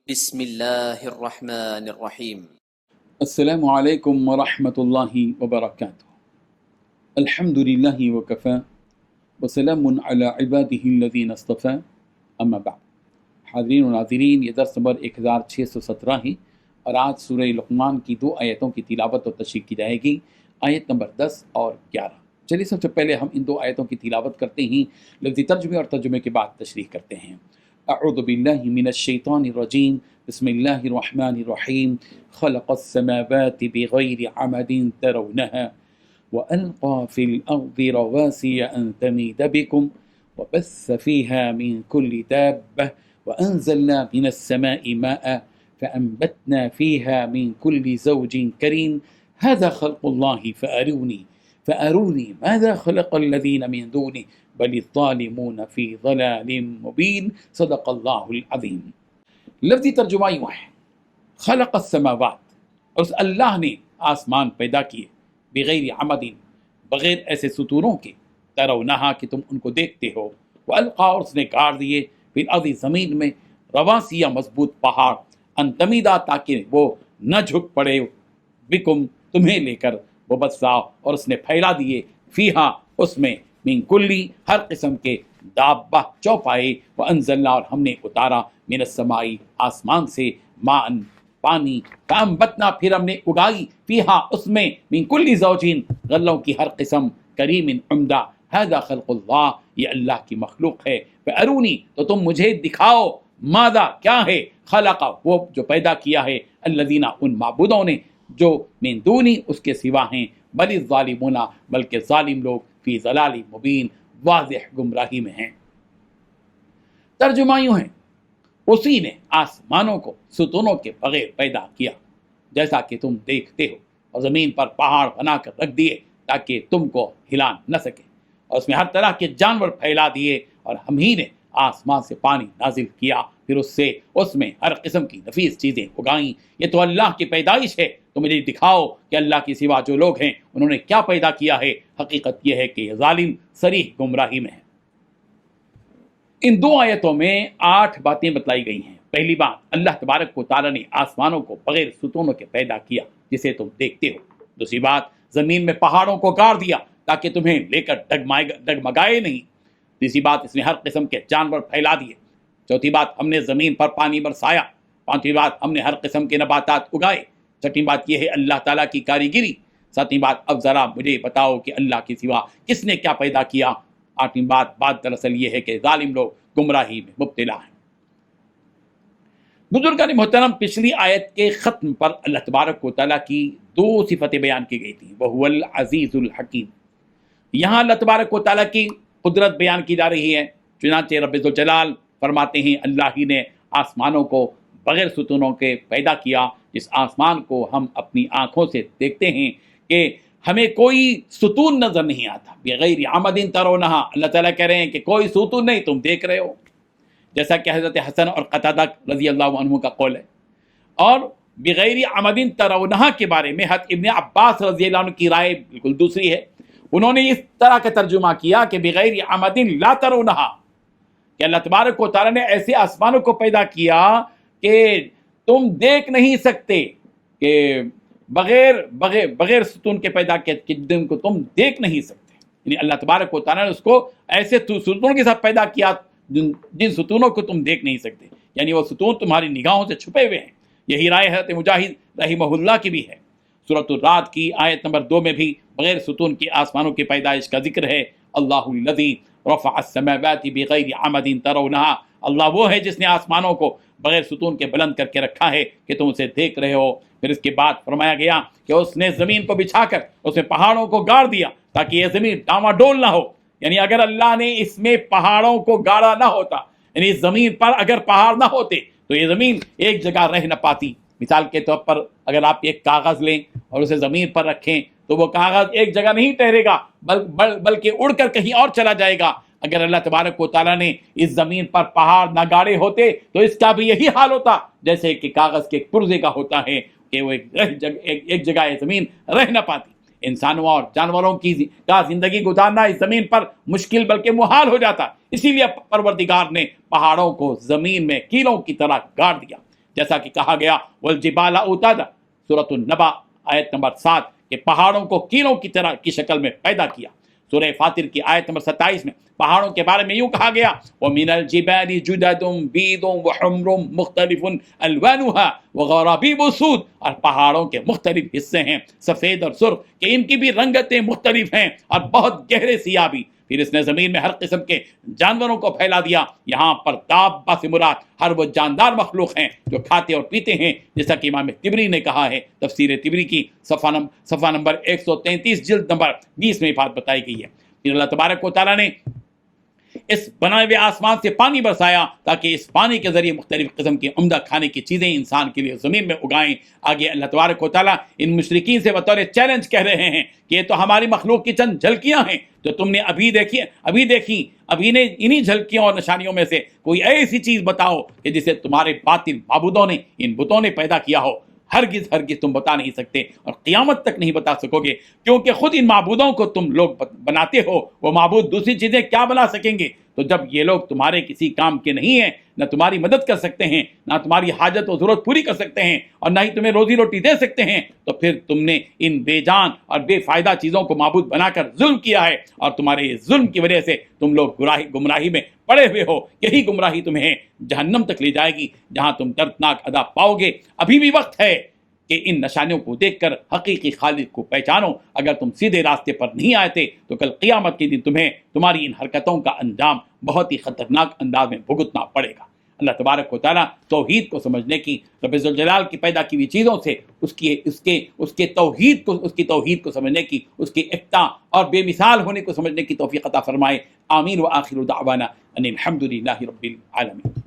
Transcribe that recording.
بسم اللہ الرحمن الرحیم۔ السلام علیکم ورحمۃ اللہ وبرکاتہ۔ الحمد للہ وکفی وسلام علی عبادہ الذین اصطفی، اما بعد۔ حاضرین و ناظرین، یہ درس نمبر 1617 ہے اور آج سورہ لقمان کی 2 آیتوں کی تلاوت اور تشریح کی جائے گی، آیت نمبر 10 اور 11۔ چلیے سب سے پہلے ہم ان 2 آیتوں کی تلاوت کرتے ہیں، لفظی ترجمے اور ترجمے کے بعد تشریح کرتے ہیں۔ اعوذ باللہ من الشیطان الرجیم، بسم اللہ الرحمن الرحیم۔ خلق السماوات بغیر عمد ترونها وألقى في الأرض رواسي أن تميد بكم وبث فيها من كل دابة وأنزلنا من السماء ماء فأنبتنا فيها من كل زوج كريم هذا خلق الله فأروني ماذا خلق الذين من دونه بل الظالمون في ضلال مبين۔ صدق اللہ العظیم۔ لفظی ترجمہ یوں ہے، خلق السماوات، اور اس اللہ نے آسمان پیدا کیے، بغیر عمد، بغیر ایسے ستونوں کے، ترونہا کہ تم ان کو دیکھتے ہو، والقا، اور اس نے گاڑ دیے، فی الارض، زمین میں، رواسیہ، مضبوط پہاڑ، ان تمیدا، تاکہ وہ نہ جھک پڑے، بکم، تمہیں لے کر، وبثا، اور اس نے پھیلا دیے، فیہا، اس میں، من کلی، ہر قسم کے، دابہ، چوپائے، وانزلنا، اور ہم نے اتارا، من السمائی، آسمان سے، ماءً، پانی، فانبتنا، پھر ہم نے اگائی، فیہا، اس میں، من کلی زوجین، غلوں کی ہر قسم، کریم، عمدہ، ھذا خلق اللہ، یہ اللہ کی مخلوق ہے، فارونی، تو تم مجھے دکھاؤ، ماذا، کیا ہے، خلق، وہ جو پیدا کیا ہے، الذین، ان معبودوں نے، جو من دونی، اس کے سوا ہیں، بل الظالمون، بلکہ ظالم لوگ، فی ضلال مبین، واضح گمراہی میں ہیں۔ ترجمہ یوں ہے، اسی نے آسمانوں کو ستونوں کے بغیر پیدا کیا، جیسا کہ تم دیکھتے ہو، اور زمین پر پہاڑ بنا کر رکھ دیے تاکہ تم کو ہلا نہ سکے، اور اس میں ہر طرح کے جانور پھیلا دیے، اور ہم ہی نے آسمان سے پانی نازل کیا، پھر اس میں ہر قسم کی نفیس چیزیں اگائیں۔ یہ تو اللہ کی پیدائش ہے، تو مجھے دکھاؤ کہ اللہ کے سوا جو لوگ ہیں انہوں نے کیا پیدا کیا ہے۔ حقیقت یہ ہے کہ یہ ظالم صریح گمراہی میں ہے۔ ان 2 آیتوں میں 8 باتیں بتلائی گئی ہیں۔ پہلی بات، اللہ تبارک و تعالیٰ نے آسمانوں کو بغیر ستونوں کے پیدا کیا جسے تم دیکھتے ہو۔ دوسری بات، زمین میں پہاڑوں کو گاڑ دیا تاکہ تمہیں لے کر ڈگمگائے نہیں۔ تیسری بات، اس نے ہر قسم کے جانور پھیلا دیے۔ چوتھی بات، ہم نے زمین پر پانی برسایا۔ پانچویں بات، ہم نے ہر قسم کے نباتات اگائے۔ چھٹی بات یہ ہے اللہ تعالیٰ کی کاریگری۔ ساتویں بات، اب ذرا مجھے بتاؤ کہ اللہ کے سوا کس نے کیا پیدا کیا۔ آٹھویں بات دراصل یہ ہے کہ ظالم لوگ گمراہی میں مبتلا ہیں۔ بزرگان محترم، پچھلی آیت کے ختم پر اللہ تبارک و تعالیٰ کی 2 صفتیں بیان کی گئی تھیں، وَهُوَ الْعَزِيزُ الْحَكِيمُ۔ یہاں اللہ تبارک و تعالیٰ کی قدرت بیان کی جا رہی ہے۔ چنانچہ رب ذوالجلال فرماتے ہیں، اللہ ہی نے آسمانوں کو بغیر ستونوں کے پیدا کیا، جس آسمان کو ہم اپنی آنکھوں سے دیکھتے ہیں کہ ہمیں کوئی ستون نظر نہیں آتا۔ بغیر عمد ترونہا، اللہ تعالیٰ کہہ رہے ہیں کہ کوئی ستون نہیں، تم دیکھ رہے ہو، جیسا کہ حضرت حسن اور قتادہ رضی اللہ عنہ کا قول ہے۔ اور بغیر عمد ترونہا کے بارے میں حضرت ابن عباس رضی اللہ عنہ کی رائے بالکل دوسری ہے۔ انہوں نے اس طرح کا ترجمہ کیا کہ بغیر عمد لا ترونہا، کہ اللہ تبارک و تعالیٰ نے ایسے آسمانوں کو پیدا کیا کہ تم دیکھ نہیں سکتے، کہ بغیر ستون کے پیدا کیا کہ جن کو تم دیکھ نہیں سکتے۔ یعنی اللہ تبارک و تعالیٰ نے اس کو ایسے ستونوں کے ساتھ پیدا کیا جن ستونوں کو تم دیکھ نہیں سکتے، یعنی وہ ستون تمہاری نگاہوں سے چھپے ہوئے ہیں۔ یہی رائے حضرت مجاہد رحمہ اللہ کی بھی ہے۔ سورۃ الرعد کی آیت نمبر 2 میں بھی بغیر ستون کے آسمانوں کی پیدائش کا ذکر ہے۔ اللہ الذی رفع السماوات بغیر عمد ترونہا، اللہ وہ ہے جس نے آسمانوں کو بغیر ستون کے بلند کر کے رکھا ہے کہ تم اسے دیکھ رہے ہو۔ پھر اس کے بعد فرمایا گیا کہ اس نے زمین کو بچھا کر اس میں پہاڑوں کو گاڑ دیا تاکہ یہ زمین ڈاواڈول نہ ہو۔ یعنی اگر اللہ نے اس میں پہاڑوں کو گاڑا نہ ہوتا، یعنی اس زمین پر اگر پہاڑ نہ ہوتے تو یہ زمین ایک جگہ رہ نہ پاتی۔ مثال کے طور پر اگر آپ ایک کاغذ لیں اور اسے زمین پر رکھیں تو وہ کاغذ ایک جگہ نہیں ٹھہرے گا، بلکہ اڑ کر کہیں اور چلا جائے گا۔ اگر اللہ تبارک و تعالیٰ نے اس زمین پر پہاڑ نہ گاڑے ہوتے تو اس کا بھی یہی حال ہوتا جیسے کہ کاغذ کے پرزے کا ہوتا ہے، کہ وہ ایک جگہ زمین رہ نہ پاتی۔ انسانوں اور جانوروں کا زندگی گزارنا اس زمین پر مشکل بلکہ محال ہو جاتا۔ اسی لیے پروردگار نے پہاڑوں کو زمین میں کیلوں کی طرح گاڑ دیا جیسا کہ کہا گیا والجبال اوتادا، سورۃ النبا آیت نمبر 7 کہ پہاڑوں کو کیلوں کی طرح کی شکل میں پیدا کیا۔ سورہ فاطر کی آیت نمبر 27 میں پہاڑوں کے بارے میں یوں کہا گیا وَمِنَ الْجِبَالِ جُدَدٌ بِيضٌ وَحُمْرٌ مُخْتَلِفٌ أَلْوَانُهَا وَغَرَابِيبُ سُودٌ، اور پہاڑوں کے مختلف حصے ہیں سفید اور سرخ کہ ان کی بھی رنگتیں مختلف ہیں اور بہت گہرے سیاہ بھی۔ پھر اس نے زمین میں ہر قسم کے جانوروں کو پھیلا دیا، یہاں پر دابہ سے مراد ہر وہ جاندار مخلوق ہیں جو کھاتے اور پیتے ہیں، جیسا کہ امام طبری نے کہا ہے تفسیر طبری کی صفحہ نمبر 133 جلد نمبر 20 میں یہ بات بتائی گئی ہے۔ پھر اللہ تبارک و تعالیٰ نے اس بنائے ہوئے آسمان سے پانی برسایا تاکہ اس پانی کے ذریعے مختلف قسم کی عمدہ کھانے کی چیزیں انسان کے لیے زمین میں اگائیں۔ آگے اللہ تبارک و تعالیٰ ان مشرکین سے بطور چیلنج کہہ رہے ہیں کہ یہ تو ہماری مخلوق کی چند جھلکیاں ہیں جو تم نے ابھی دیکھی، انہی جھلکیوں اور نشانیوں میں سے کوئی ایسی چیز بتاؤ کہ جسے تمہارے باطل معبودوں نے، ان بتوں نے پیدا کیا ہو۔ ہرگز تم بتا نہیں سکتے اور قیامت تک نہیں بتا سکو گے، کیونکہ خود ان معبودوں کو تم لوگ بناتے ہو، وہ معبود دوسری چیزیں کیا بنا سکیں گے؟ تو جب یہ لوگ تمہارے کسی کام کے نہیں ہیں، نہ تمہاری مدد کر سکتے ہیں، نہ تمہاری حاجت و ضرورت پوری کر سکتے ہیں، اور نہ ہی تمہیں روزی روٹی دے سکتے ہیں، تو پھر تم نے ان بے جان اور بے فائدہ چیزوں کو معبود بنا کر ظلم کیا ہے، اور تمہارے ظلم کی وجہ سے تم لوگ گمراہی میں پڑے ہوئے ہو۔ یہی گمراہی تمہیں جہنم تک لے جائے گی، جہاں تم دردناک عذاب پاؤ گے۔ ابھی بھی وقت ہے کہ ان نشانیوں کو دیکھ کر حقیقی خالق کو پہچانو۔ اگر تم سیدھے راستے پر نہیں آئے تھے تو کل قیامت کے دن تمہیں تمہاری ان حرکتوں کا انجام بہت ہی خطرناک انداز میں بھگتنا پڑے گا۔ اللہ تبارک و تعالیٰ توحید کو سمجھنے کی، رب ذوالجلال کی پیدا کی ہوئی چیزوں سے اس کی توحید کو سمجھنے کی، اس کی افتاء اور بے مثال ہونے کو سمجھنے کی توفیق عطا فرمائے۔ آمین۔ وآخر دعوانا ان الحمد للہ رب العالمین۔